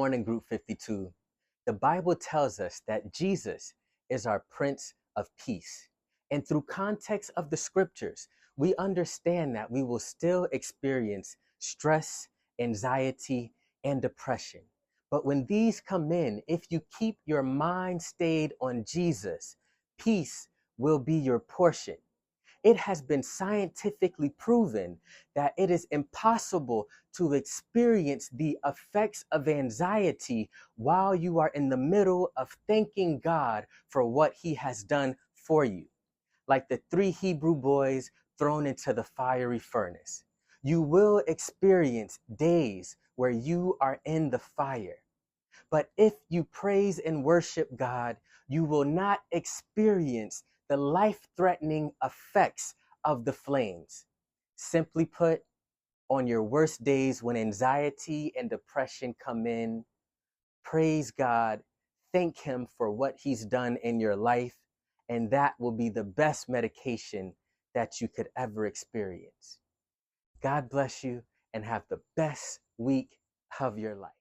morning, Group 52. The Bible tells us that Jesus is our Prince of Peace. And through context of the scriptures, we understand that we will still experience stress, anxiety, and depression. But when these come in, if you keep your mind stayed on Jesus, peace will be your portion. It has been scientifically proven that it is impossible to experience the effects of anxiety while you are in the middle of thanking God for what he has done for you. Like the 3 Hebrew boys thrown into the fiery furnace. You will experience days where you are in the fire. But if you praise and worship God, you will not experience the life-threatening effects of the flames. Simply put, on your worst days when anxiety and depression come in, praise God, thank him for what he's done in your life, and that will be the best medication that you could ever experience. God bless you and have the best week of your life.